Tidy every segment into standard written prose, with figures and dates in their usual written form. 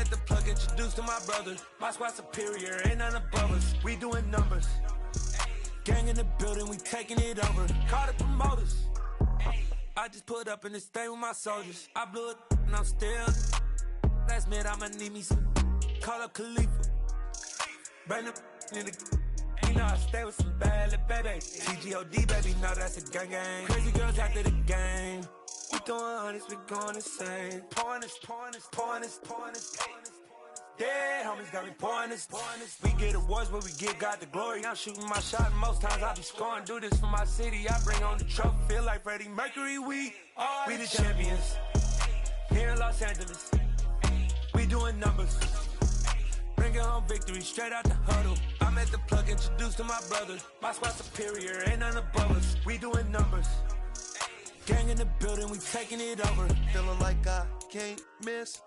at the plug, introduced to my brother. My squad superior, ain't none above us. We doing numbers. Gang in the building, we taking it over. Call the promoters. I just put up in this thing with my soldiers. I blew it and I'm still. Last minute I'ma need me some. Call up Khalifa. Bring them in the. You know I stay with some bad little baby. TGOD baby, know that's a gang gang. Crazy girls after the game. We doing honest, we going insane. Pouring this. Yeah, homies got me pouring this. We get awards, but we give God the glory. I'm shooting my shot, and most times I be scoring. Do this for my city, I bring on the trophy. Feel like Freddie Mercury, we the champions. Here in Los Angeles, we doing numbers. Bringing home victory, straight out the huddle. I'm at the plug, introduced to my brother. My squad superior, ain't none above us. We doing numbers. Gang in the building, we taking it over. Feeling like I can't miss.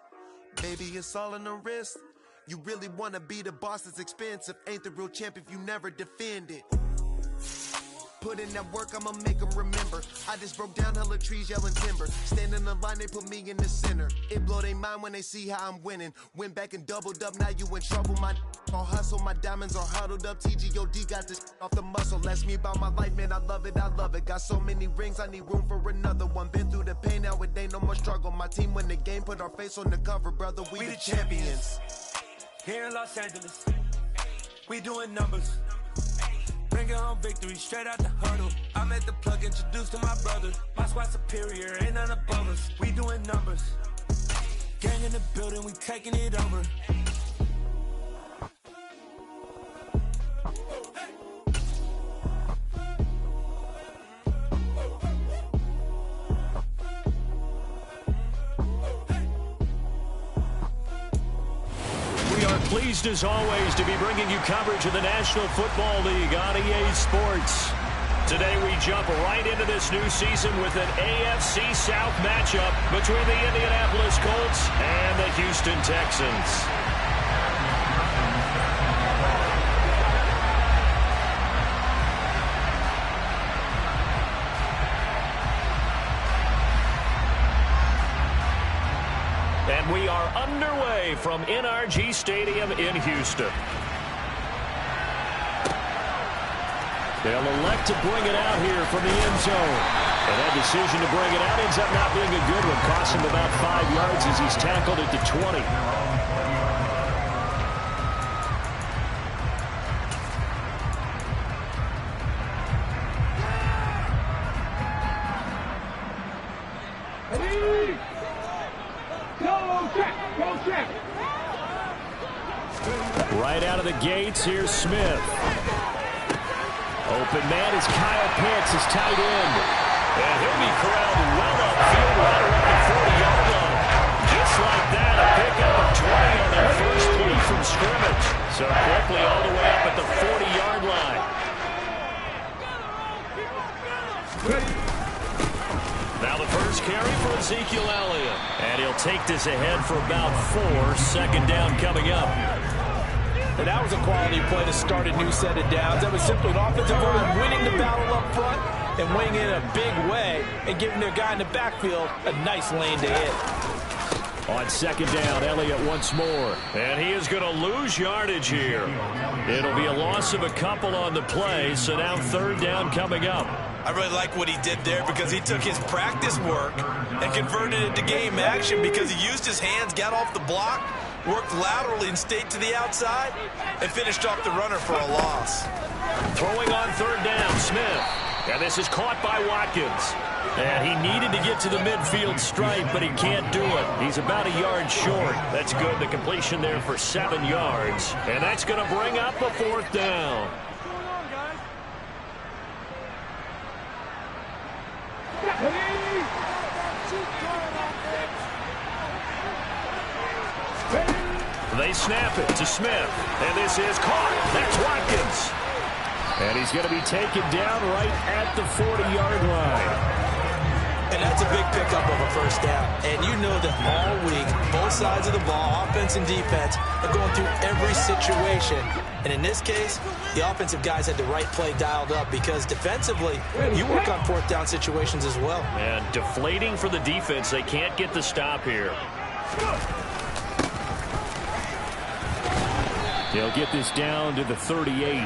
Baby, it's all in the wrist. You really wanna be the boss, it's expensive. Ain't the real champ if you never defend it. Put in that work, I'ma make them remember. I just broke down hella trees, yelling timber. Stand in the line, they put me in the center. It blow their mind when they see how I'm winning. Went back and doubled up, now you in trouble. My all hustle, my diamonds are huddled up. TGOD got this off the muscle. Ask me about my life, man, I love it. Got so many rings, I need room for another one. Been through the pain, now it ain't no more struggle. My team win the game, put our face on the cover, brother. We the champions. Here in Los Angeles, we doing numbers. Bringing home victory, straight out the huddle. I'm at the plug, introduced to my brother. My squad superior, ain't none above us. We doing numbers. Gang in the building, we taking it over. Pleased as always to be bringing you coverage of the National Football League on EA Sports. Today we jump right into this new season with an AFC South matchup between the Indianapolis Colts and the Houston Texans. And we are underway from NRG Stadium in Houston. They'll elect to bring it out here from the end zone. And that decision to bring it out ends up not being a good one. Costs him about 5 yards as he's tackled at the 20. Right out of the gates, here's Smith. Open man is Kyle Pitts, his tight end. And he'll be corralled well upfield right around the 40-yard line. Just like that, a pickup of 20 on their first play from scrimmage. So quickly all the way up at the 40-yard line. Now the first carry for Ezekiel Elliott. And he'll take this ahead for about 4. Second down coming up. And that was a quality play to start a new set of downs. That was simply an offensive play, winning the battle up front and winning it in a big way and giving their guy in the backfield a nice lane to hit. On second down, Elliott once more. And he is going to lose yardage here. It'll be a loss of a couple on the play, so now third down coming up. I really like what he did there because he took his practice work and converted it to game action because he used his hands, got off the block, worked laterally and stayed to the outside, and finished off the runner for a loss. Throwing on third down, Smith. And this is caught by Watkins. And he needed to get to the midfield stripe, but he can't do it. He's about a yard short. That's good. The completion there for 7 yards. And that's going to bring up a fourth down. They snap it to Smith, and this is caught. That's Watkins. And he's going to be taken down right at the 40-yard line. And that's a big pickup of a first down. And you know that all week, both sides of the ball, offense and defense, are going through every situation. And in this case, the offensive guys had the right play dialed up because defensively, you work on fourth down situations as well. And deflating for the defense. They can't get the stop here. He'll get this down to the 38.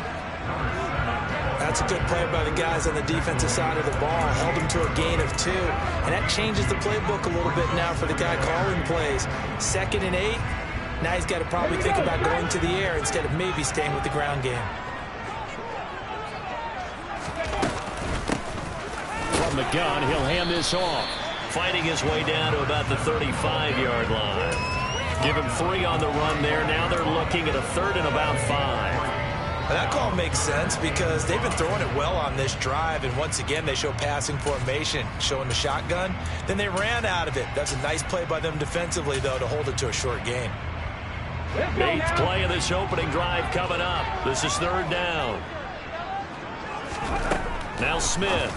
That's a good play by the guys on the defensive side of the ball. Held him to a gain of 2. And that changes the playbook a little bit now for the guy calling plays. 2nd and 8. Now he's got to probably think about going to the air instead of maybe staying with the ground game. From the gun, he'll hand this off. Fighting his way down to about the 35-yard line. Give him 3 on the run there. Now they're looking at a 3rd and about 5. That call makes sense because they've been throwing it well on this drive, and once again they show passing formation, showing the shotgun. Then they ran out of it. That's a nice play by them defensively, though, to hold it to a short gain. 8th play of this opening drive coming up. This is 3rd down. Now Smith.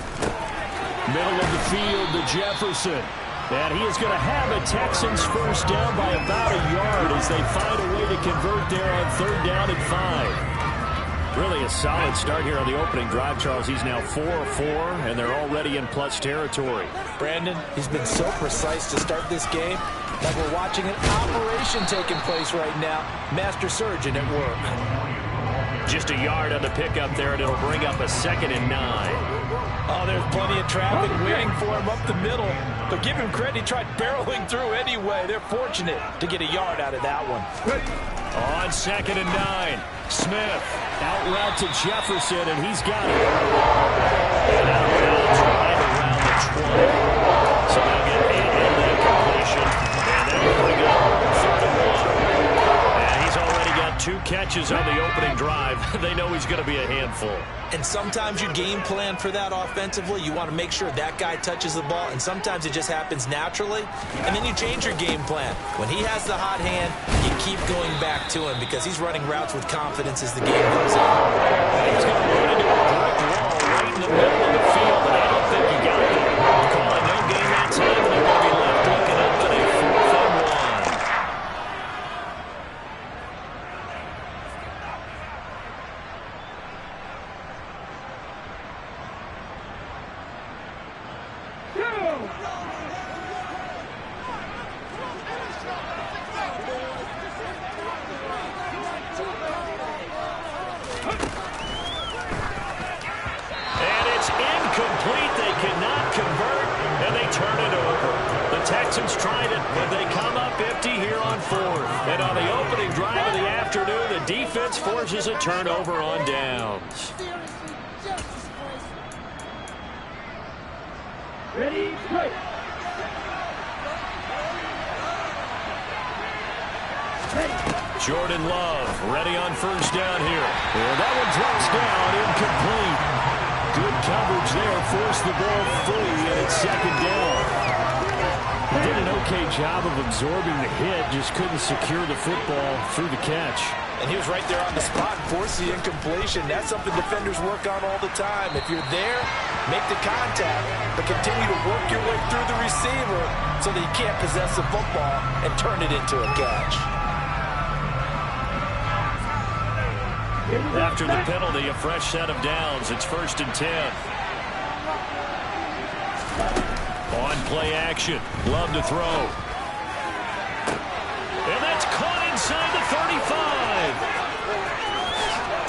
Middle of the field to Jefferson. And he is going to have a Texans first down by about a yard as they find a way to convert there on 3rd down and 5. Really a solid start here on the opening drive, Charles. He's now 4-4, and they're already in plus territory. Brandon, he's been so precise to start this game, like we're watching an operation taking place right now. Master surgeon at work. Just a yard on the pickup there, and it'll bring up a 2nd and 9. Oh, there's plenty of traffic waiting for him up the middle. But give him credit, he tried barreling through anyway. They're fortunate to get a yard out of that one. On 2nd and 9, Smith out route to Jefferson, and he's got it. And out of bounds right around the 20. So they'll get 8 in that completion, and then we'll bring up 3rd and 1. And he's already got 2 catches on the opening drive. They know he's going to be a handful. And sometimes you game plan for that offensively. You want to make sure that guy touches the ball, and sometimes it just happens naturally. And then you change your game plan. When he has the hot hand, you keep going back to him because he's running routes with confidence as the game goes on. He's going to run into a brick wall right in the middle of the field, and I don't think he got it. Calling no game that time, and they're going to be left looking up at a 4th and 1. Texans tried it, but they come up empty here on 4th. And on the opening drive of the afternoon, the defense forces a turnover on downs. Ready, play. Jordan Love ready on 1st down here. And that one drops down, incomplete. Good coverage there, forced the ball free, and it's 2nd down. Did an okay job of absorbing the hit, just couldn't secure the football through the catch. And he was right there on the spot and forced the incompletion. That's something defenders work on all the time. If you're there, make the contact, but continue to work your way through the receiver so that you can't possess the football and turn it into a catch. After the penalty, a fresh set of downs. It's 1st and 10. On play action. Love to throw. And that's caught inside the 35.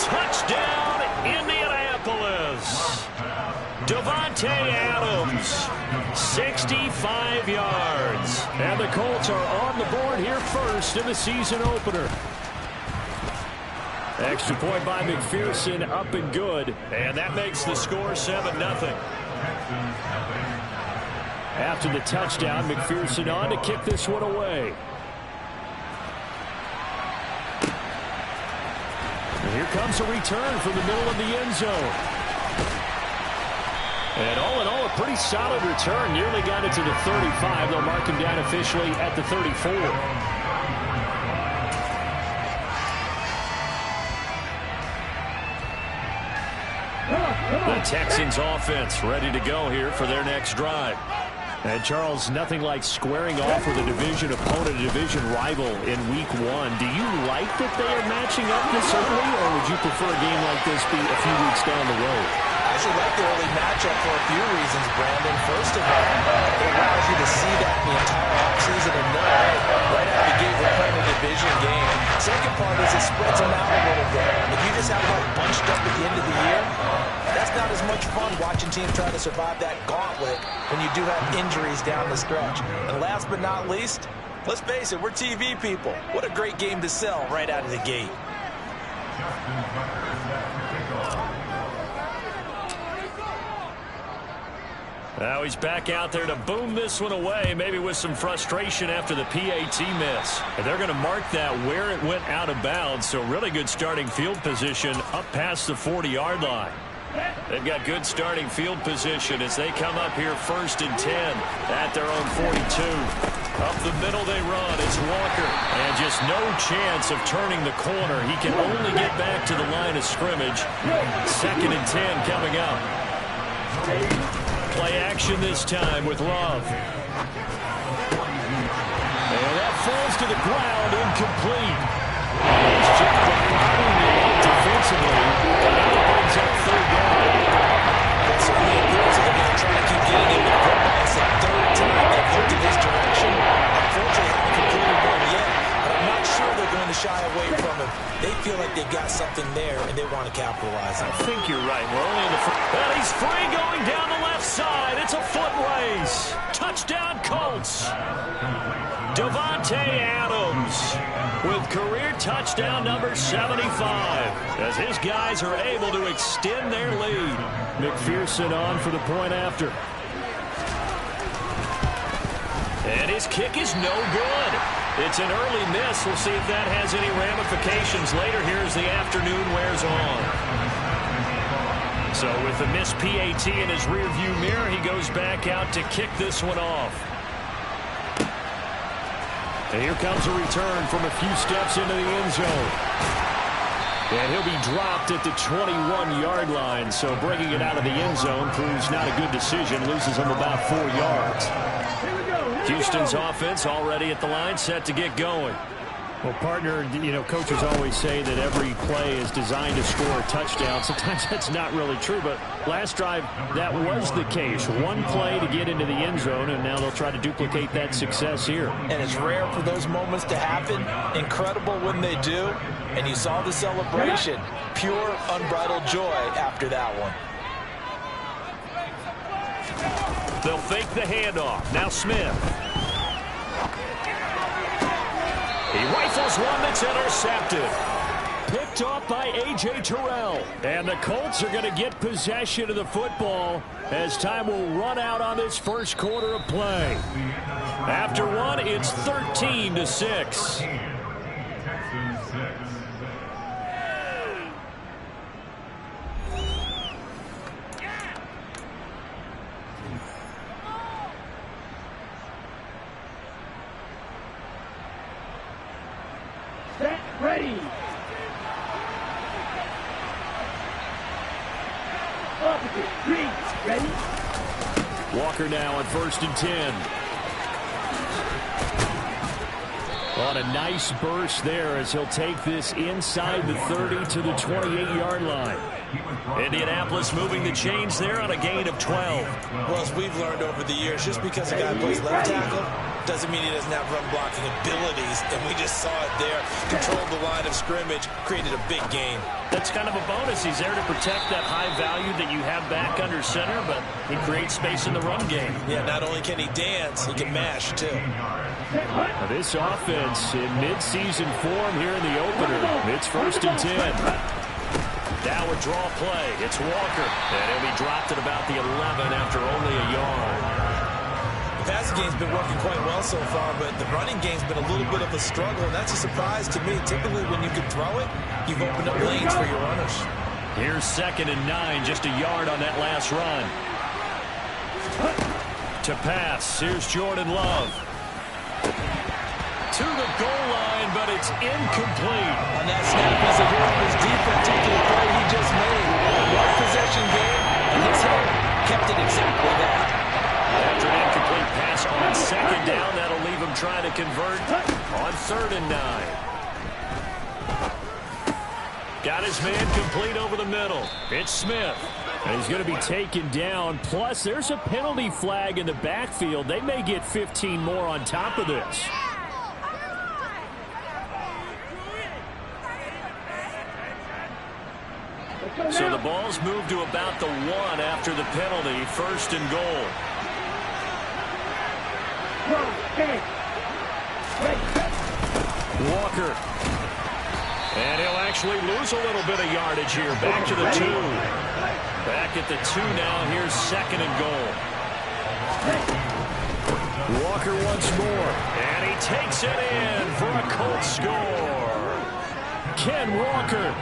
Touchdown, Indianapolis. Davante Adams, 65 yards. And the Colts are on the board here first in the season opener. Extra point by McPherson, up and good. And that makes the score 7-0. After the touchdown, McPherson on to kick this one away. And here comes a return from the middle of the end zone. And all in all, a pretty solid return. Nearly got it to the 35. They'll mark him down officially at the 34. The Texans offense ready to go here for their next drive. And Charles, nothing like squaring off with a division opponent, a division rival in week 1. Do you like that they are matching up this early, or would you prefer a game like this be a few weeks down the road? I actually like the early matchup for a few reasons, Brandon. First of all, it allows you to see that in the entire offseason and know right out of the gate we're playing a division game. Second part is it spreads them out a fun watching teams try to survive that gauntlet when you do have injuries down the stretch. And last but not least, let's face it, we're TV people. What a great game to sell right out of the gate. Now he's back out there to boom this one away, maybe with some frustration after the PAT miss. And they're going to mark that where it went out of bounds, so really good starting field position up past the 40-yard line. They've got good starting field position as they come up here 1st and 10 at their own 42. Up the middle they run. It's Walker. And just no chance of turning the corner. He can only get back to the line of scrimmage. 2nd and 10 coming up. Play action this time with Love. And that falls to the ground, incomplete. He's just defensively. And now brings up 3rd down. That certainly appears that they're trying to keep getting him the football. It's the 3rd time they've looked in his direction. Unfortunately, haven't completed one yet, but I'm not sure they're going to shy away from him. They feel like they've got something there, and they want to capitalize on it. I think you're right. We're only in the first. And he's free going down the left side. It's a foot race. Touchdown, Colts. Davante Adams with career touchdown number 75 as his guys are able to extend their lead. McPherson on for the point after. And his kick is no good. It's an early miss. We'll see if that has any ramifications later here as the afternoon wears on. So with the missed PAT in his rearview mirror, he goes back out to kick this one off. And here comes a return from a few steps into the end zone. And he'll be dropped at the 21-yard line. So bringing it out of the end zone proves not a good decision. Loses him about 4 yards. Houston's offense already at the line, set to get going. Well, partner, you know, coaches always say that every play is designed to score a touchdown. Sometimes that's not really true, but last drive, that was the case. One play to get into the end zone, and now they'll try to duplicate that success here. And it's rare for those moments to happen. Incredible when they do. And you saw the celebration. Pure, unbridled joy after that one. They'll fake the handoff. Now Smith. He rifles one that's intercepted. Picked off by A.J. Terrell. And the Colts are going to get possession of the football as time will run out on this first quarter of play. After one, it's 13-6. Set, ready. Opposite, green, ready. Walker now on 1st and 10. On a nice burst there as he'll take this inside the 30 to the 28-yard line. Indianapolis moving the chains there on a gain of 12. Well, as we've learned over the years, just because a guy plays left tackle doesn't mean he doesn't have run blocking abilities, and we just saw it there. Controlled the line of scrimmage, created a big gain. That's kind of a bonus. He's there to protect that high value that you have back under center, but he creates space in the run game. Yeah, not only can he dance, he can mash, too. Now this offense in mid-season form here in the opener. It's 1st and 10. Now a draw play. It's Walker. And he'll be dropped at about the 11 after only a yard. The passing game's been working quite well so far, but the running game's been a little bit of a struggle, and that's a surprise to me. Typically, when you can throw it, you've opened up lanes for your runners. Here's 2nd and 9, just a yard on that last run. To pass, here's Jordan Love. To the goal line, but it's incomplete. On that snap, he's a hero of his defense taking the play he just made. A one possession game, and his head kept it exactly that. After an incomplete pass on 2nd down, that'll leave him trying to convert on 3rd and 9. Got his man complete over the middle. It's Smith. And he's going to be taken down. Plus, there's a penalty flag in the backfield. They may get 15 more on top of this. So the ball's moved to about the 1 after the penalty. 1st and goal. Walker. And he'll actually lose a little bit of yardage here. Back to the 2. Back at the 2 now. Here's 2nd and goal. Walker once more. And he takes it in for a Colts score. Ken Walker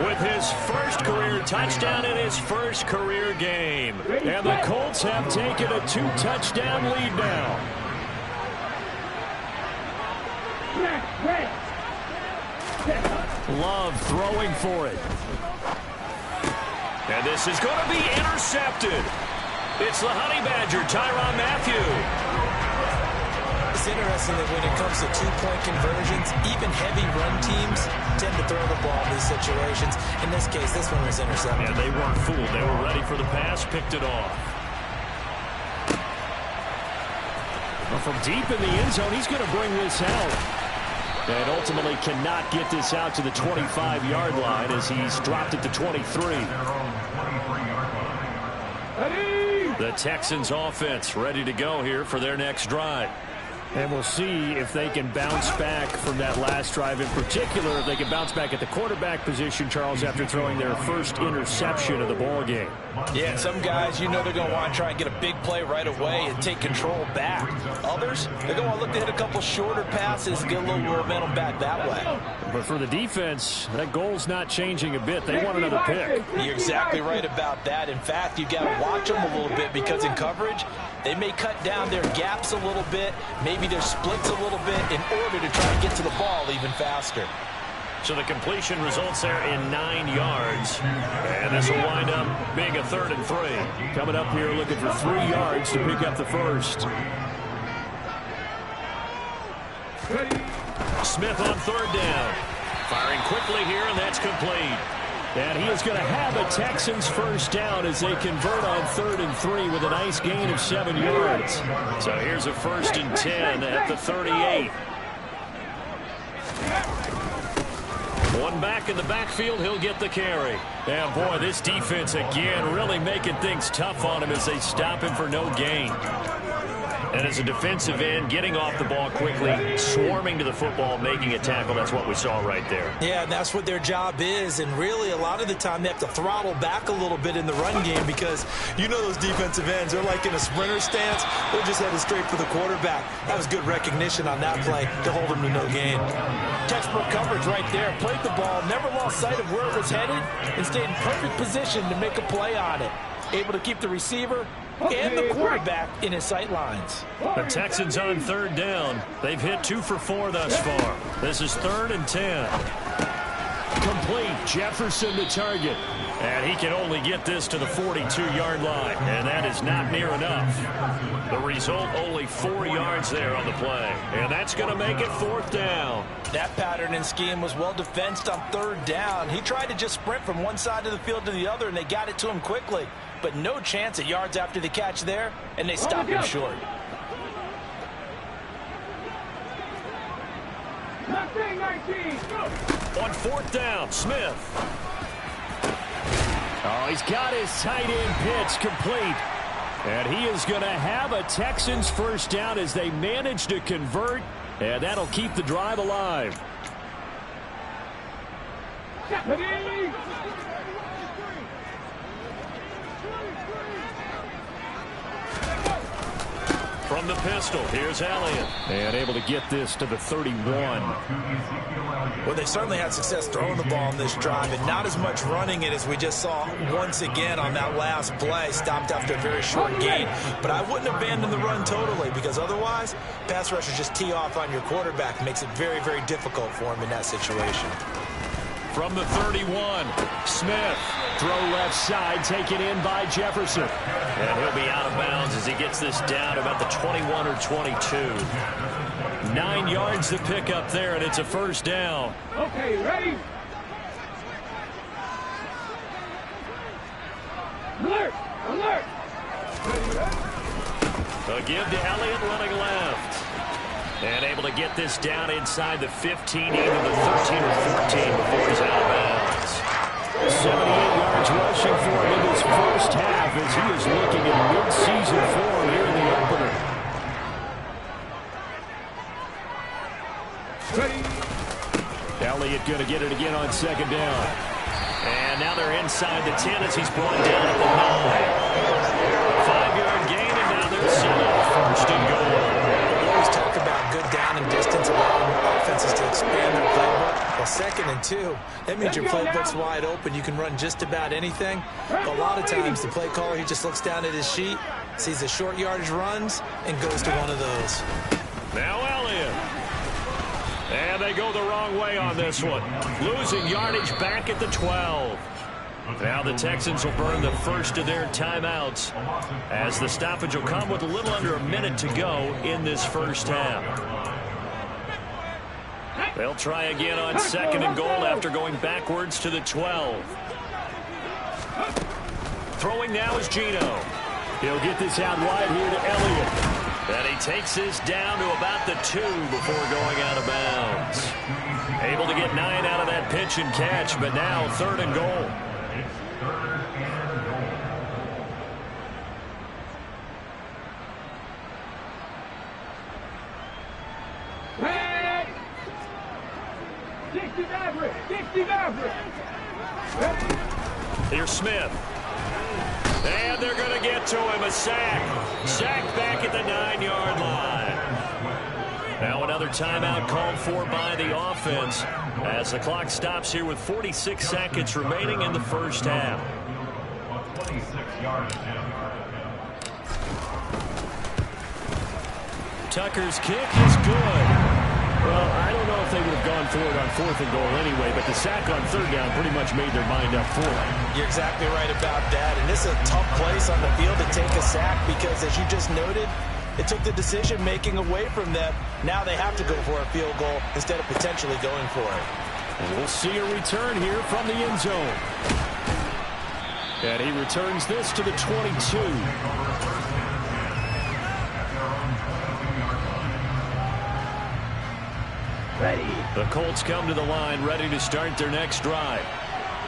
with his first career touchdown in his first career game. And the Colts have taken a 2-touchdown lead now. Love throwing for it. And this is going to be intercepted. It's the Honey Badger, Tyrann Mathieu. It's interesting that when it comes to two-point conversions, even heavy run teams tend to throw the ball in these situations. In this case, this one was intercepted. And they weren't fooled. They were ready for the pass, picked it off. Well, from deep in the end zone, he's going to bring this out. And ultimately cannot get this out to the 25-yard line as he's dropped it to 23. The Texans offense ready to go here for their next drive. And we'll see if they can bounce back from that last drive. In particular, if they can bounce back at the quarterback position, Charles, after throwing their first interception of the ball game. Yeah, some guys, you know they're going to want to try and get a big play right away and take control back. Others, they're going to look to hit a couple shorter passes, get a little momentum back that way. But for the defense, that goal's not changing a bit. They want another pick. You're exactly right about that. In fact, you got to watch them a little bit because in coverage, they may cut down their gaps a little bit, maybe their splits a little bit in order to try and get to the ball even faster. So the completion results there in 9 yards. And this will wind up being a 3rd and 3. Coming up here looking for 3 yards to pick up the first. Smith on 3rd down. Firing quickly here, and that's complete. And he is going to have a Texans first down as they convert on 3rd and 3 with a nice gain of 7 yards. So here's a 1st and 10 at the 38. One back in the backfield, he'll get the carry. And boy, this defense again really making things tough on him as they stop him for no gain. And as a defensive end, getting off the ball quickly, swarming to the football, making a tackle, that's what we saw right there. Yeah, and that's what their job is. And really, a lot of the time, they have to throttle back a little bit in the run game because you know those defensive ends, they're like in a sprinter stance. They're just headed straight for the quarterback. That was good recognition on that play to hold him to no gain. Textbook coverage right there. Played the ball, never lost sight of where it was headed, and stayed in perfect position to make a play on it. Able to keep the receiver and the quarterback in his sight lines. The Texans on 3rd down. They've hit 2 for 4 thus far. This is 3rd and 10. Complete. Jefferson to target. And he can only get this to the 42-yard line. And that is not near enough. The result, only 4 yards there on the play. And that's going to make it 4th down. That pattern and scheme was well defensed on 3rd down. He tried to just sprint from one side of the field to the other, and they got it to him quickly. But no chance at yards after the catch there, and they stopped him short. On 4th down, Smith. Oh, he's got his tight end pitch complete. And he is going to have a Texans first down as they manage to convert. And that'll keep the drive alive. From the pistol, here's Elliott. And able to get this to the 31. Well, they certainly had success throwing the ball on this drive, and not as much running it as we just saw once again on that last play. Stopped after a very short gain. But I wouldn't abandon the run totally, because otherwise, pass rushers just tee off on your quarterback. It makes it very, very difficult for him in that situation. From the 31, Smith. Throw left side, taken in by Jefferson. And he'll be out of bounds as he gets this down about the 21 or 22. 9 yards to pick up there, and it's a first down. Okay, ready? Alert! Alert! A give to Elliott running left. And able to get this down inside the 15, either the 13 or 14 before he's out of bounds. 78 yards rushing for him in this first half as he is looking at mid-season form here in the opener. Elliott going to get it again on second down. And now they're inside the 10 as he's brought down at the 9. 5-yard gain, and now they're set up first and goal. We always talk about good down and distance, allowing offenses to expand their playbook. Well, 2nd and 2, that means your playbook's wide open. You can run just about anything. But a lot of times, the play caller, he just looks down at his sheet, sees the short yardage runs, and goes to one of those. Now Elliott. And they go the wrong way on this one. Losing yardage back at the 12. Now the Texans will burn the first of their timeouts as the stoppage will come with a little under a minute to go in this first half. They'll try again on 2nd and goal after going backwards to the 12. Throwing now is Geno. He'll get this out wide here to Elliott. And he takes this down to about the 2 before going out of bounds. Able to get 9 out of that pitch and catch, but now 3rd and goal. Hey! 60 Maverick! 60 Maverick! Here's Smith. And they're going to get to him. A sack. Sack back at the 9-yard line. Now another timeout called for by the offense as the clock stops here with 46 seconds remaining in the first half. Tucker's kick is good. Well, I don't know if they would have gone for it on 4th and goal anyway, but the sack on 3rd down pretty much made their mind up for it. You're exactly right about that, and this is a tough place on the field to take a sack because, as you just noted, it took the decision-making away from them. Now they have to go for a field goal instead of potentially going for it. And we'll see a return here from the end zone. And he returns this to the 22. The Colts come to the line ready to start their next drive.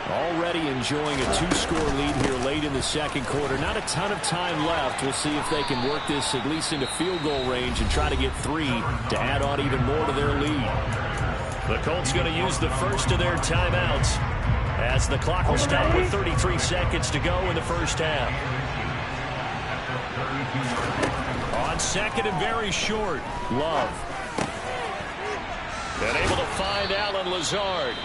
Already enjoying a 2-score lead here late in the second quarter. Not a ton of time left. We'll see if they can work this at least into field goal range and try to get 3 to add on even more to their lead. The Colts going to use the first of their timeouts as the clock will stop with 33 seconds to go in the first half. On 2nd and very short, Love. And able to find Allen Lazard.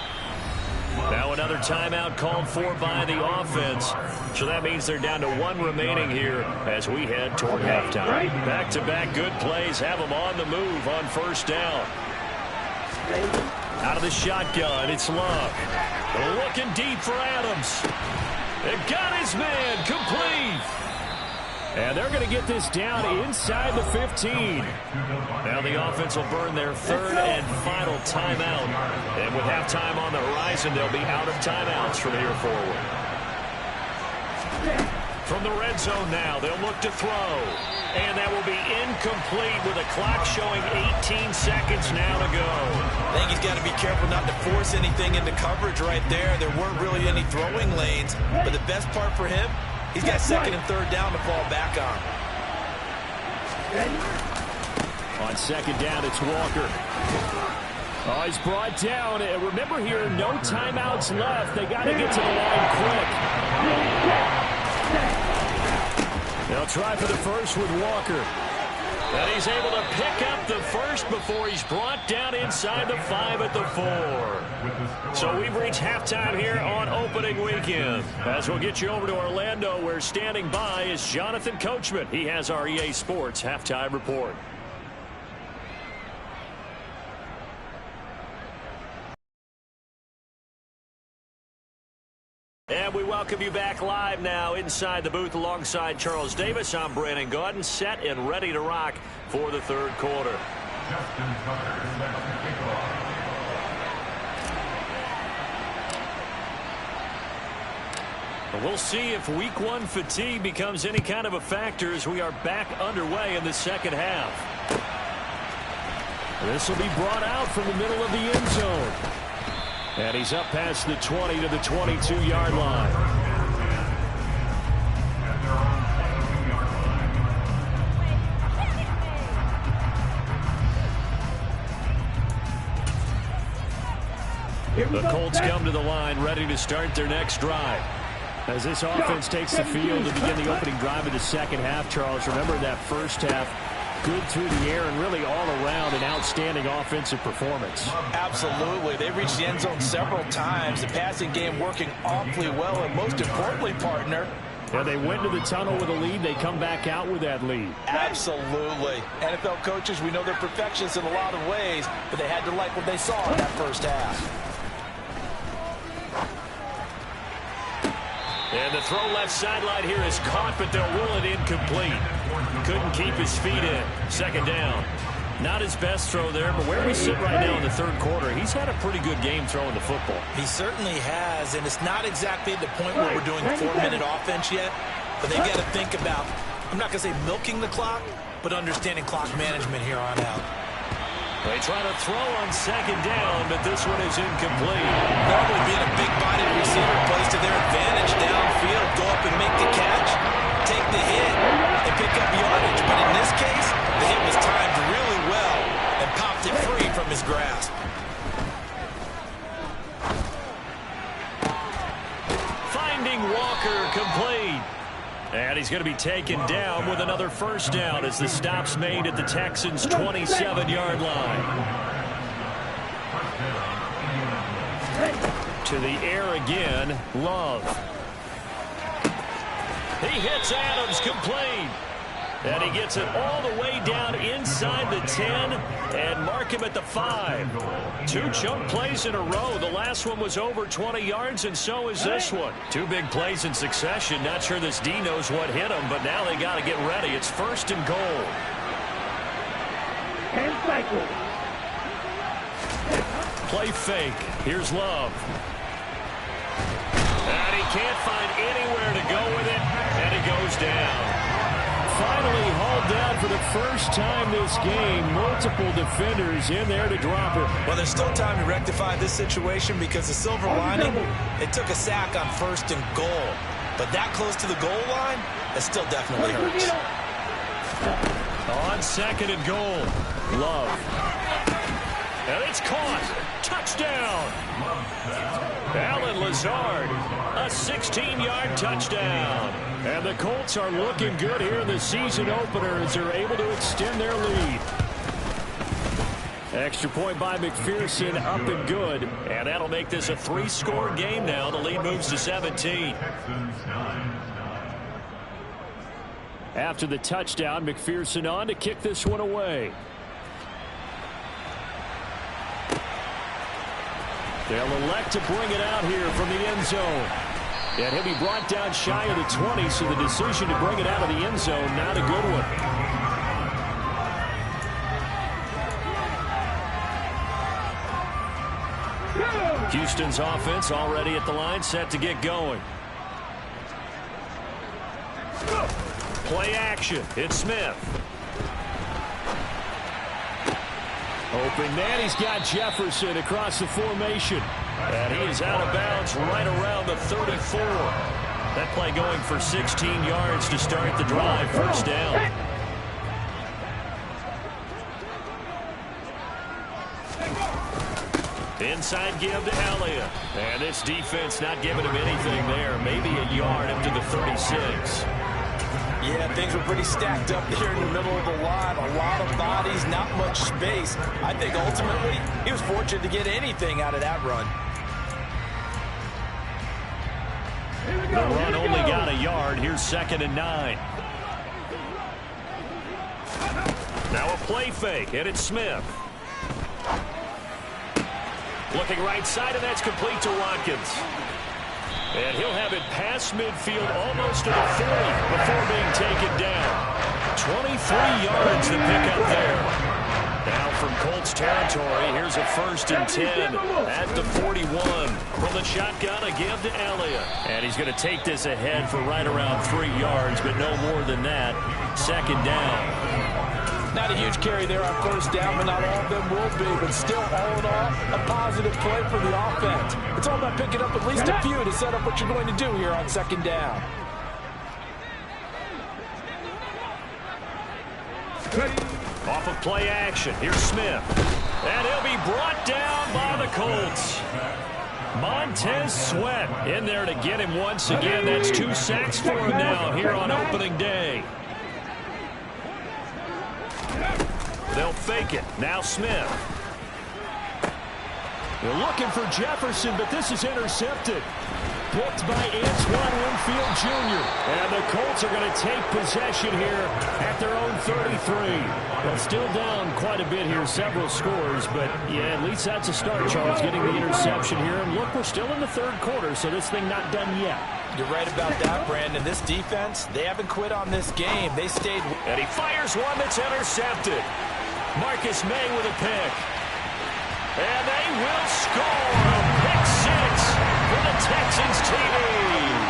Now another timeout called for by the offense. So that means they're down to 1 remaining here as we head toward halftime. Back-to-back good plays have them on the move on 1st down. Out of the shotgun, it's Love. Looking deep for Adams. They got his man complete. And they're going to get this down inside the 15. Now the offense will burn their 3rd and final timeout. And with halftime on the horizon, they'll be out of timeouts from here forward. From the red zone now, they'll look to throw. And that will be incomplete with a clock showing 18 seconds now to go. I think he's got to be careful not to force anything into coverage right there. There weren't really any throwing lanes. But the best part for him, he's got 2nd and 3rd down to fall back on. On 2nd down, it's Walker. Oh, he's brought down. And remember here, no timeouts left. They got to get to the line quick. They'll try for the first with Walker. And he's able to pick up the first before he's brought down inside the 5 at the 4. So we've reached halftime here on opening weekend. As we'll get you over to Orlando, where standing by is Jonathan Coachman. He has our EA Sports halftime report. And we welcome you back live now inside the booth alongside Charles Davis. I'm Brandon Gaudin, set and ready to rock for the 3rd quarter. We'll see if week 1 fatigue becomes any kind of a factor as we are back underway in the 2nd half. This will be brought out from the middle of the end zone. And he's up past the 20 to the 22-yard line. The Colts come to the line, ready to start their next drive. As this offense takes the field to begin the opening drive of the second half, Charles, remember that first half, good through the air and really all around an outstanding offensive performance. Absolutely. They reached the end zone several times. The passing game working awfully well, and most importantly, partner, yeah, they went to the tunnel with a lead. They come back out with that lead. Absolutely. NFL coaches, we know they're perfectionists in a lot of ways, but they had to like what they saw in that first half. And the throw left sideline here is caught, but they'll rule it incomplete. Couldn't keep his feet in. Second down. Not his best throw there, but where we sit right now in the third quarter, he's had a pretty good game throwing the football. He certainly has, and it's not exactly at the point where we're doing 4-minute offense yet, but they've got to think about, I'm not going to say milking the clock, but understanding clock management here on out. They try to throw on second down, but this one is incomplete. Normally being a big-bodied receiver plays to their advantage downfield, go up and make the catch, take the hit, and pick up yardage. But in this case, the hit was timed really well and popped it free from his grasp. Finding Walker complete. And he's going to be taken down with another first down as the stop's made at the Texans' 27-yard line. To the air again, Love. He hits Adams complete. And he gets it all the way down inside the 10 and mark him at the 5. 2 chunk plays in a row. The last one was over 20 yards, and so is this one. 2 big plays in succession. Not sure this D knows what hit him, but now they got to get ready. It's first and goal. Play fake. Here's Love. And he can't find anywhere to go with it, and he goes down. Finally hauled down for the first time this game. Multiple defenders in there to drop it. Well, there's still time to rectify this situation because the silver lining, they took a sack on first and goal. But that close to the goal line, that still definitely hurts. On second and goal, Love. And it's caught. Touchdown. Allen Lazard, a 16-yard touchdown. And the Colts are looking good here in the season opener as they're able to extend their lead. Extra point by McPherson, up and good. And that'll make this a 3-score game now. The lead moves to 17. After the touchdown, McPherson on to kick this one away. They'll elect to bring it out here from the end zone. And he'll be brought down shy of the 20, so the decision to bring it out of the end zone, not a good one. Houston's offense already at the line, set to get going. Play action. It's Smith. Open man, he's got Jefferson across the formation. And he is out of bounds right around the 34. That play going for 16 yards to start the drive. First down. Inside give to Elliott. And this defense not giving him anything there. Maybe a yard up to the 36. Yeah, things were pretty stacked up here in the middle of the line. A lot of bodies, not much space. I think ultimately he was fortunate to get anything out of that run. The run only got a yard. Here's 2nd and 9. Now a play fake, and it's Smith. Looking right side, and that's complete to Watkins. And he'll have it past midfield almost to the 40 before being taken down. 23 yards to pick up there. Now from Colts territory, here's a 1st and 10 at the 41. From the shotgun, a give to Elliott. And he's going to take this ahead for right around 3 yards, but no more than that. 2nd down. Not a huge carry there on first down, but not all of them will be. But still, all in all, a positive play for the offense. It's all about picking up at least a few to set up what you're going to do here on 2nd down. Off of play action, here's Smith. And he'll be brought down by the Colts. Montez Sweat in there to get him once again. That's 2 sacks for him now here on opening day. They'll fake it. Now Smith. They're looking for Jefferson, but this is intercepted. Picked by Antoine Winfield Jr. And the Colts are going to take possession here at their own 33. Well, still down quite a bit here, several scores, but yeah, at least that's a start, Charles, getting the interception here. And look, we're still in the third quarter, so this thing not done yet. You're right about that, Brandon. This defense, they haven't quit on this game. They stayed. And he fires one that's intercepted. Marcus May with a pick. And they will score a pick six for the Texans team.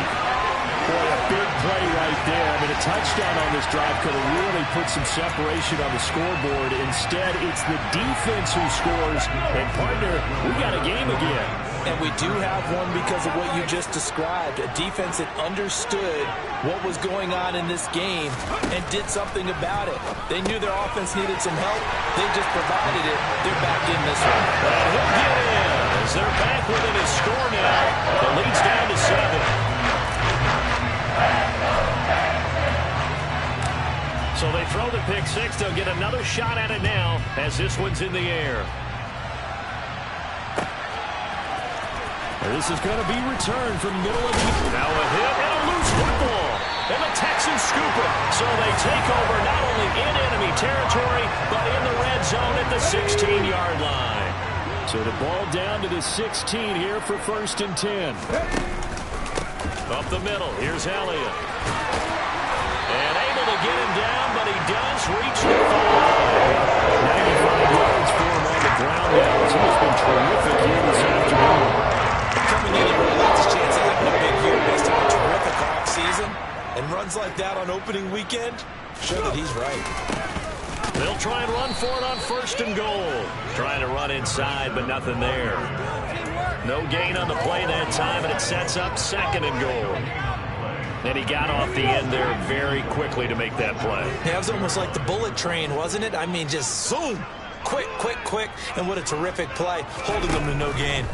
Boy, a big play right there. I mean, a touchdown on this drive could have really put some separation on the scoreboard. Instead, it's the defense who scores. And, partner, we got a game again. And we do have one because of what you just described. A defense that understood what was going on in this game and did something about it. They knew their offense needed some help. They just provided it. They're back in this one. And he'll get in as they're back within a score now. The lead's down to 7. So they throw the pick six. They'll get another shot at it now as this one's in the air. This is going to be returned from the middle of the... Now a hit and a loose football. And the Texans scoop it. So they take over not only in enemy territory, but in the red zone at the 16-yard line. So the ball down to the 16 here for 1st and 10. Up the middle, here's Elliott. And able to get him down, but he does reach the 5. 95 yards for him on the ground now. He has been terrific here this afternoon. Coming in, he really likes his chance of having a big year based on a terrific offseason. And runs like that on opening weekend, show that he's right. They'll try and run for it on 1st and goal. Trying to run inside, but nothing there. No gain on the play that time, and it sets up 2nd and goal. And he got off the end there very quickly to make that play. Yeah, it was almost like the bullet train, wasn't it? I mean, just zoom. Quick, quick, quick. And what a terrific play, holding them to no gain.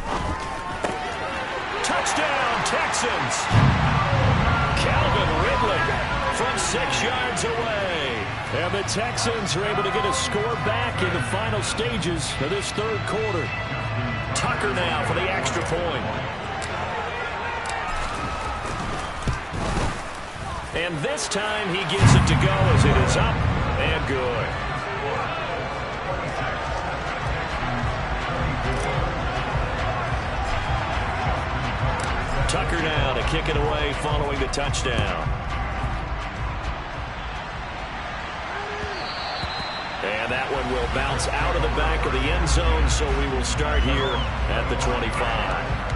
Touchdown, Texans. Calvin Ridley from 6 yards away. And the Texans are able to get a score back in the final stages of this 3rd quarter. Tucker now for the extra point. And this time he gets it to go as it is up and good. Tucker now to kick it away following the touchdown. And that one will bounce out of the back of the end zone, so we will start here at the 25.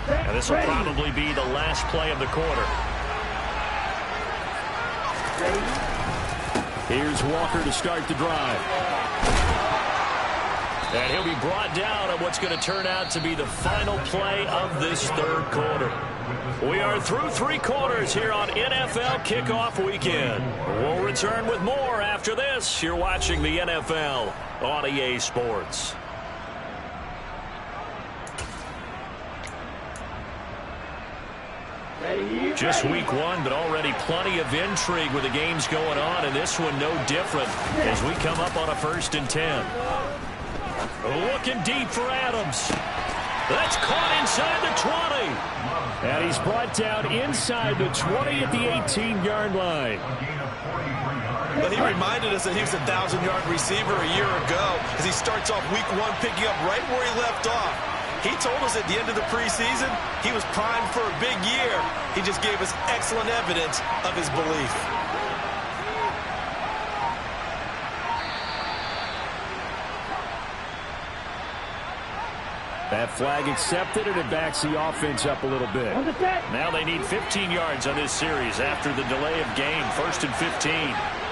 And this will probably be the last play of the quarter. Here's Walker to start the drive. And he'll be brought down on what's going to turn out to be the final play of this 3rd quarter. We are through 3 quarters here on NFL Kickoff Weekend. We'll return with more after this. You're watching the NFL on EA Sports. Just week 1, but already plenty of intrigue with the games going on, and this one no different as we come up on a 1st and 10. Looking deep for Adams. That's caught inside the 20. And he's brought down inside the 20 at the 18-yard line. But he reminded us that he was a 1,000-yard receiver a year ago as he starts off week 1 picking up right where he left off. He told us at the end of the preseason he was primed for a big year. He just gave us excellent evidence of his belief. That flag accepted, and it backs the offense up a little bit. Now they need 15 yards on this series after the delay of game. 1st and 15.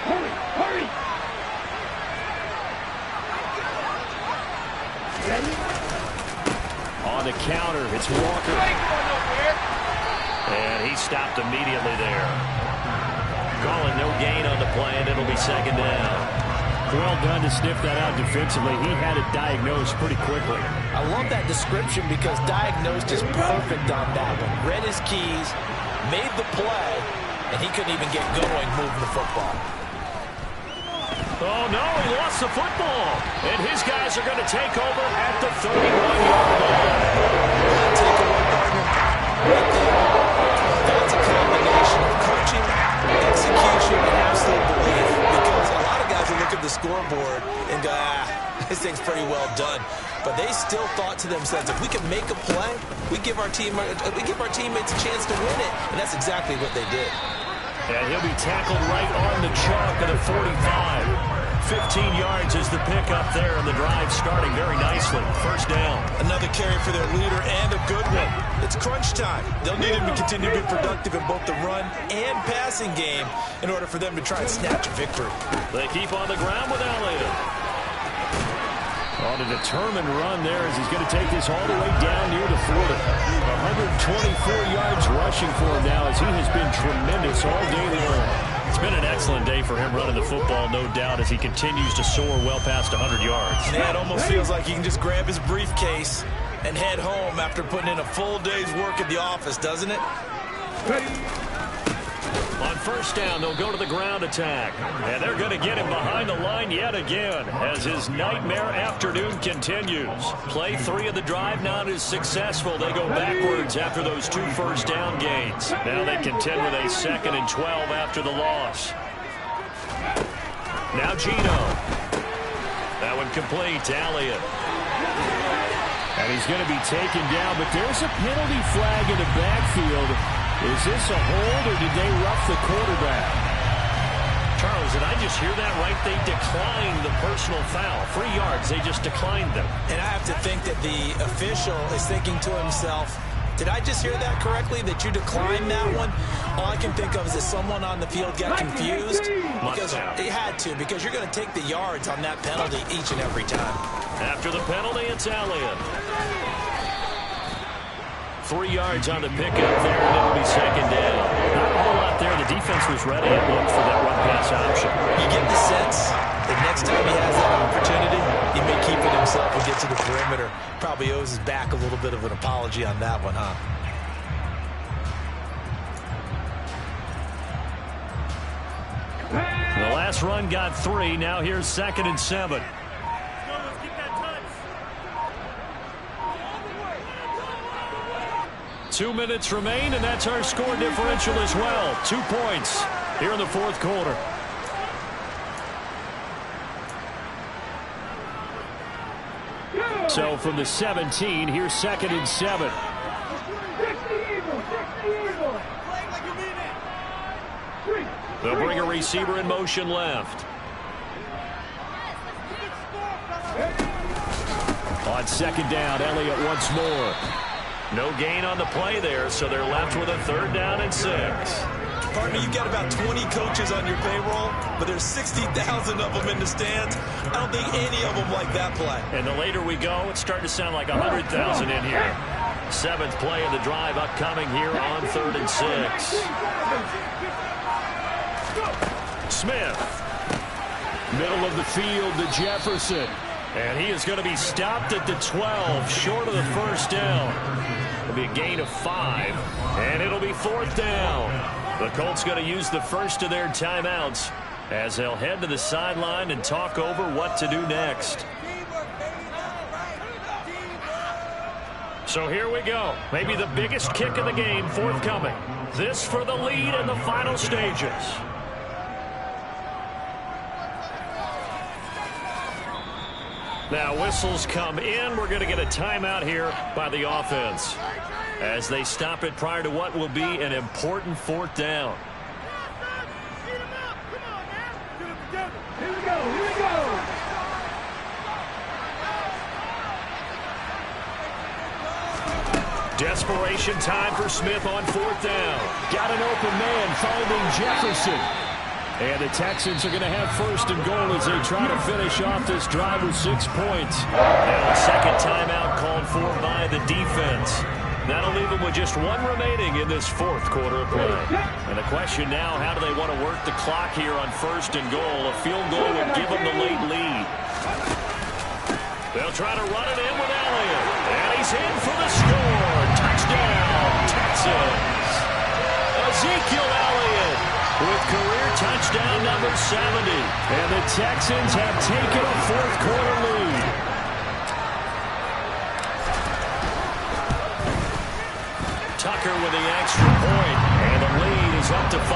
Hurry, hurry. on the counter. It's Walker. And he stopped immediately there. Calling no gain on the play, and it'll be second down. Well done to sniff that out defensively. He had it diagnosed pretty quickly. I love that description because diagnosed is perfect on that one. Read his keys, made the play, and he couldn't even get going moving the football. Oh, no, he lost the football. And his guys are going to take over at the 31-yard line. Take away, partner. Right there. That's a combination of coaching, execution, and absolute belief. Because a lot of guys will look at the scoreboard and go, this thing's pretty well done. But they still thought to themselves, if we can make a play, we give our teammates a chance to win it. And that's exactly what they did. And he'll be tackled right on the chalk of the 45. 15 yards is the pickup there, and the drive starting very nicely. First down. Another carry for their leader, and a good one. It's crunch time. They'll need him to continue to be productive in both the run and passing game in order for them to try and snatch a victory. They keep on the ground with Elliott. On a determined run there as he's going to take this all the way down near the 40. 124 yards rushing for him now as he has been tremendous all day long. It's been an excellent day for him running the football, no doubt, as he continues to soar well past 100 yards. Yeah, it almost feels like he can just grab his briefcase and head home after putting in a full day's work at the office, doesn't it? On first down, they'll go to the ground attack. And they're going to get him behind the line yet again as his nightmare afternoon continues. Play 3 of the drive not as successful. They go backwards after those 2 first down gains. Now they contend with a 2nd and 12 after the loss. Now Gino. That one complete to Elliott. And he's going to be taken down, but there's a penalty flag in the backfield. Is this a hold, or did they rough the quarterback? Charles, did I just hear that right? They declined the personal foul. 3 yards, they just declined them. And I have to think that the official is thinking to himself, did I just hear that correctly, that you declined that one? All I can think of is that someone on the field got confused. Because they had to, because you're going to take the yards on that penalty each and every time. After the penalty, it's Elliott. 3 yards on the pickup there, and it'll be second down. Not a whole lot there. The defense was ready and looked for that run-pass option. You get the sense that next time he has that opportunity, he may keep it himself and get to the perimeter. Probably owes his back a little bit of an apology on that one, huh? The last run got 3. Now here's 2nd and 7. 2 minutes remain, and that's our score differential as well. 2 points here in the 4th quarter. So from the 17, here's 2nd and 7. They'll bring a receiver in motion left. On 2nd down, Elliott once more. No gain on the play there, so they're left with a 3rd down and 6. Partner, you've got about 20 coaches on your payroll, but there's 60,000 of them in the stands. I don't think any of them like that play. And the later we go, it's starting to sound like 100,000 in here. 7th play of the drive upcoming here on 3rd and 6. Smith. Middle of the field to Jefferson. And he is going to be stopped at the 12, short of the first down. It'll be a gain of 5, and it'll be 4th down. The Colts going to use the first of their timeouts as they'll head to the sideline and talk over what to do next. So here we go. Maybe the biggest kick of the game forthcoming. This for the lead in the final stages. Now whistles come in. We're going to get a timeout here by the offense as they stop it prior to what will be an important 4th down. Here we go, here we go. Desperation time for Smith on 4th down. Got an open man finding Jefferson. And the Texans are going to have first and goal as they try to finish off this drive with 6 points. Now a second timeout called for by the defense. That'll leave them with just one remaining in this fourth quarter of play. And the question now, how do they want to work the clock here on first and goal? A field goal would give them the late lead. They'll try to run it in with Elliott. And he's in for the score. Touchdown, Texans. Ezekiel Elliott with career touchdown number 70. And the Texans have taken a fourth quarter lead. Tucker with the extra point, and the lead is up to 5.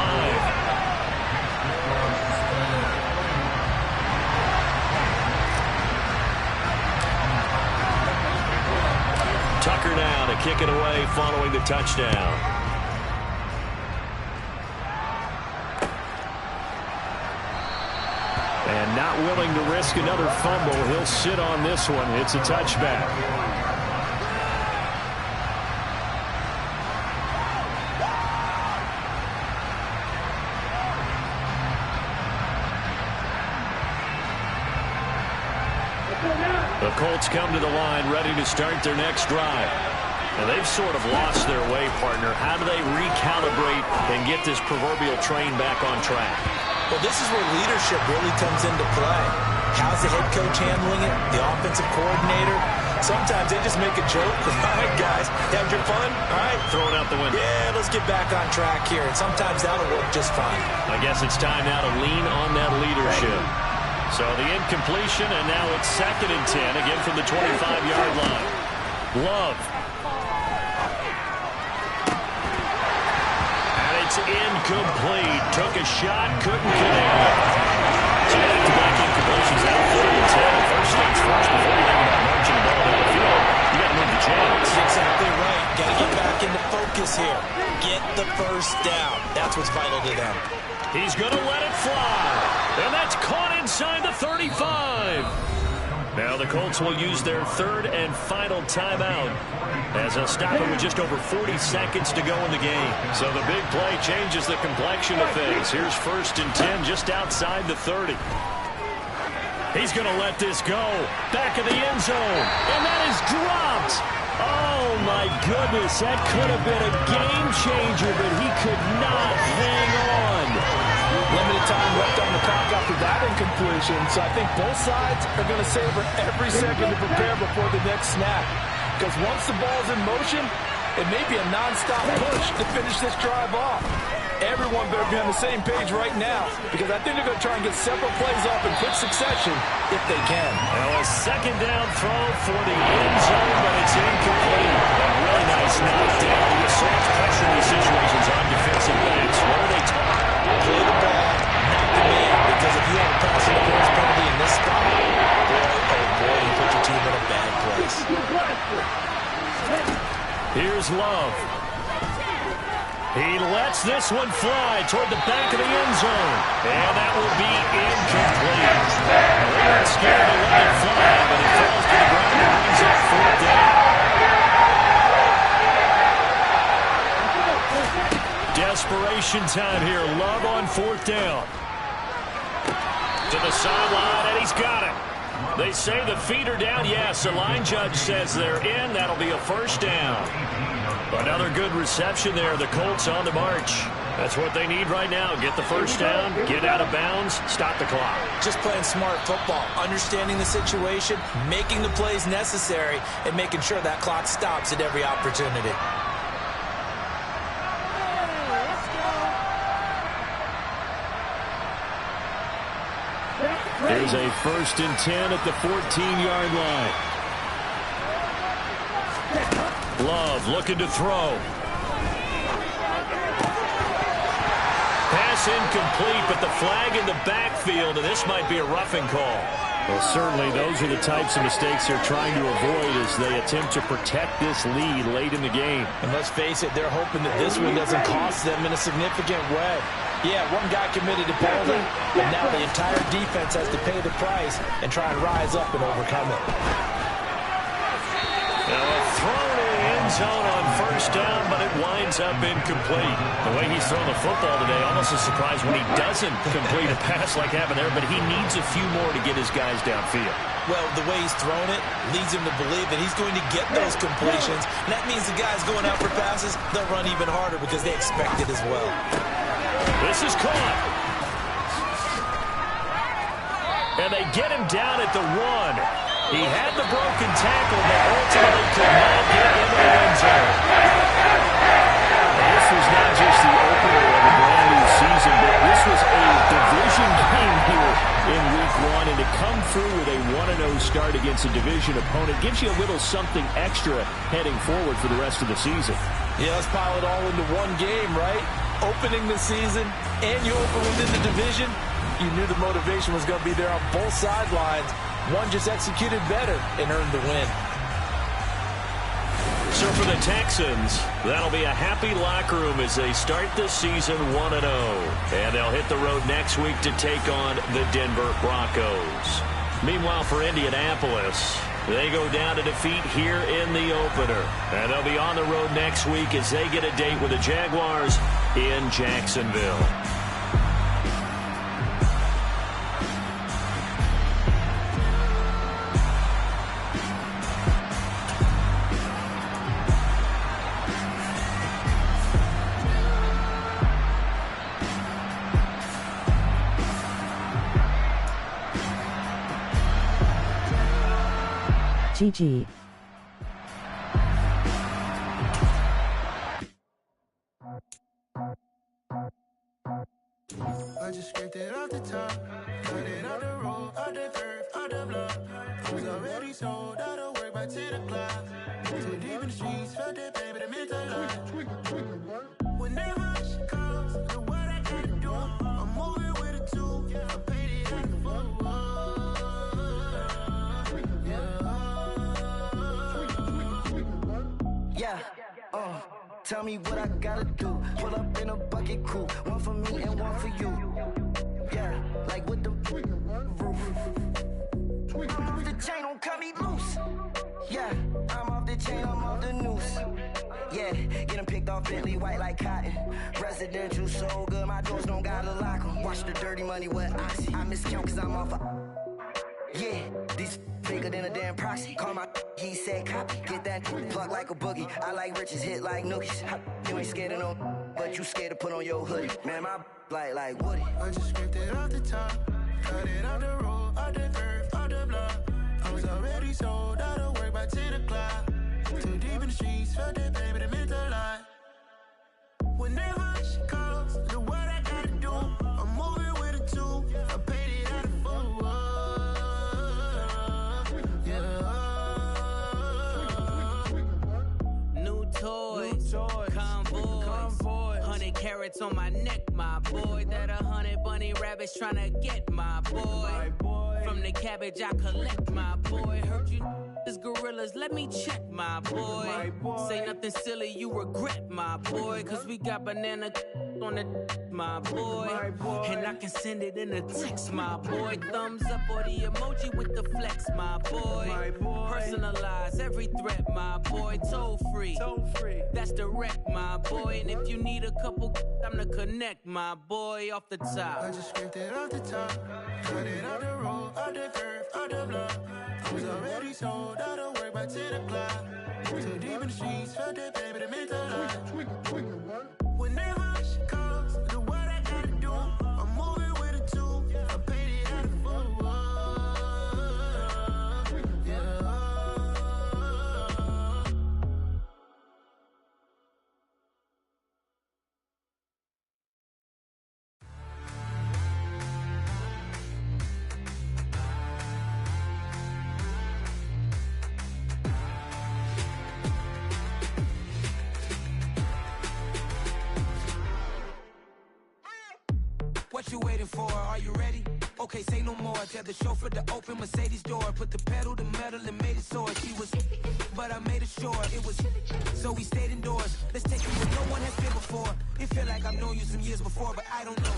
Tucker now to kick it away following the touchdown. And not willing to risk another fumble, he'll sit on this one. It's a touchback. The Colts come to the line ready to start their next drive. And they've sort of lost their way, partner. How do they recalibrate and get this proverbial train back on track? Well, this is where leadership really comes into play. How's the head coach handling it? The offensive coordinator? Sometimes they just make a joke. All right, guys, had your fun? All right. Throw it out the window. Yeah, let's get back on track here. And sometimes that'll work just fine. I guess it's time now to lean on that leadership. So the incompletion, and now it's 2nd and 10, again from the 25-yard line. Love. And it's incomplete. Took a shot, couldn't connect. So back-to-back incompletions now 3rd and 10. First things first, before you think about marching the ball down the field, you got to move the chains. Exactly right. Got to get back into focus here. Get the first down. That's what's vital to them. He's going to let it fly. And that's caught inside the 35. Now the Colts will use their 3rd and final timeout as they'll stop it with just over 40 seconds to go in the game. So the big play changes the complexion of things. Here's 1st and 10 just outside the 30. He's going to let this go. Back of the end zone. And that is dropped. Oh, my goodness. That could have been a game changer, but he could not hang on. Limited time left on the clock after that incompletion, so I think both sides are going to savor every second to prepare before the next snap. Because once the ball's in motion, it may be a nonstop push to finish this drive off. Everyone better be on the same page right now, because I think they're going to try and get several plays off in quick succession if they can. Now a 2nd down throw for the end zone, but it's incomplete. A really nice knockdown. You so much pressure in these situations on defensive backs. What are they taught? Play the ball, not the man, because if you have a pass interference penalty in this spot, boy, you put your team in a bad place. Here's Love. He lets this one fly toward the back of the end zone. And that will be incomplete. They weren't scared to let it fly, but it falls to the ground and brings up 4th down. Desperation time here. Love on 4th down. To the sideline, and he's got it. They say the feet are down. Yes, the line judge says they're in. That'll be a 1st down. Another good reception there. The Colts on the march. That's what they need right now. Get the 1st down, get out of bounds, stop the clock. Just playing smart football, understanding the situation, making the plays necessary, and making sure that clock stops at every opportunity. There's a 1st and 10 at the 14-yard line. Love looking to throw. Pass incomplete, but the flag in the backfield, and this might be a roughing call. Well, certainly those are the types of mistakes they're trying to avoid as they attempt to protect this lead late in the game. And let's face it, they're hoping that this one doesn't cost them in a significant way. Yeah, one guy committed to penalty, but now the entire defense has to pay the price and try and rise up and overcome it. Now a throw to the end zone on first down, but it winds up incomplete. The way he's thrown the football today, almost a surprise when he doesn't complete a pass like happened there, but he needs a few more to get his guys downfield. Well, the way he's thrown it leads him to believe that he's going to get those completions. And that means the guys going out for passes, they'll run even harder because they expect it as well. This is caught. And they get him down at the 1. He had the broken tackle, but ultimately could not get into the end zone. This was not just the opener of a brand new season, but this was a division game here in Week 1. And to come through with a 1-0 start against a division opponent gives you a little something extra heading forward for the rest of the season. Yeah, let's pile it all into one game, right? Opening the season, and you open within the division. You knew the motivation was going to be there on both sidelines. One just executed better and earned the win. So for the Texans, that'll be a happy locker room as they start the season 1-0. And they'll hit the road next week to take on the Denver Broncos. Meanwhile, for Indianapolis, they go down to defeat here in the opener. And they'll be on the road next week as they get a date with the Jaguars in Jacksonville. GG. I just scraped it off the top, got it out the road, out the curve, out the block. I was already sold out of work by 10 o'clock. Too deep in the streets, felt that pain, but it meant a lot. Whenever she calls, know what I gotta do. I'm moving with a two, I paid it at the foot. Yeah, tell me what I gotta do. Pull up in a bucket crew, one for me and one for you. Yeah, like with the roof. I'm off the chain, don't cut me loose. Yeah, I'm off the chain, I'm off the noose. Yeah, get 'em picked off Bentley white like cotton. Residential so good, my doors don't gotta lock 'em. Watch the dirty money with oxy. I miscount cause I'm off yeah, these bigger than a damn proxy. Call my he said copy. Get that plug like a boogie. I like riches, hit like nookies. You ain't scared of no, but you scared to put on your hoodie. Man, my like Woody. I just scraped it off the top, got it out the road, out the curve, out the block. I was already sold out of work by 10 o'clock. Too deep in the streets, felt that pain, but it meant a lot. Whenever she calls, know what I gotta do. I'm moving with a two, I paid it at the foot. Toys, convoys, 100 carats on my neck, my boy. That 100 bunny rabbits tryna get my boy. From the cabbage I collect, my boy. Heard you is gorillas, let me check, my boy. Say nothing silly, you regret, my boy. Cause we got banana on the my boy. And I can send it in a text, my boy. Thumbs up or the emoji with the flex, my boy. Personalize every threat, my boy. Toll free. That's direct, my boy. And if you need a couple, I'm the connect, my boy. Off the top. I just scraped it off the top, got it out the road, out the curve, out the block. I was already sold out of work by 10 o'clock. Too deep in the streets, felt that pain, but it meant a lot. Whenever she calls, know what I gotta do. I'm moving with a two, I paid it at the foot. What you waiting for? Are you ready? Okay, say no more. Tell the chauffeur to open Mercedes door. Put the pedal to metal and made it soar. She was, but I made it sure it was. So we stayed indoors. Let's take it where no one has been before. It feel like I've known you some years before, but I don't know.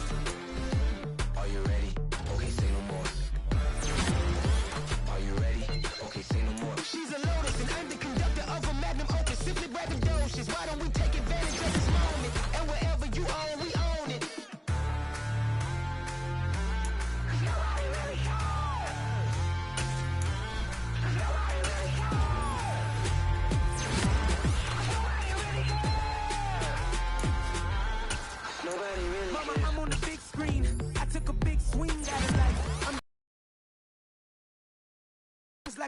Are you ready? Okay, say no more. Are you ready? Okay, say no more. She's a Lotus and I'm the conductor of a Magnum Opus. Simply grab the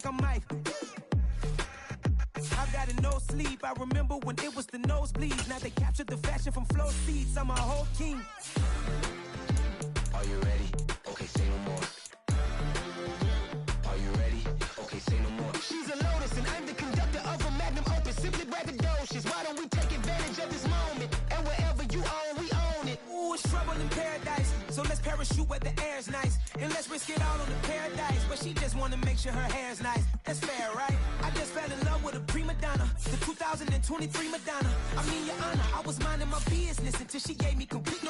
like I'm Mike. I've got no sleep. I remember when it was the nosebleeds. Now they captured the fashion from flow seats. I'm a whole king. Are you ready? Okay, say no more. Are you ready? Okay, say no more. She's a Lotus and I'm the conductor of a magnum opus. Simply braggadocious. Why don't we take advantage of this moment? And wherever you own, we own it. Ooh, it's trouble in paradise. So let's parachute where the air's nice. And let's risk it all on the paradise. But she just wanna make sure her hair's nice. That's fair, right? I just fell in love with a prima donna. The 2023 Madonna. I mean, your honor, I was minding my business until she gave me complete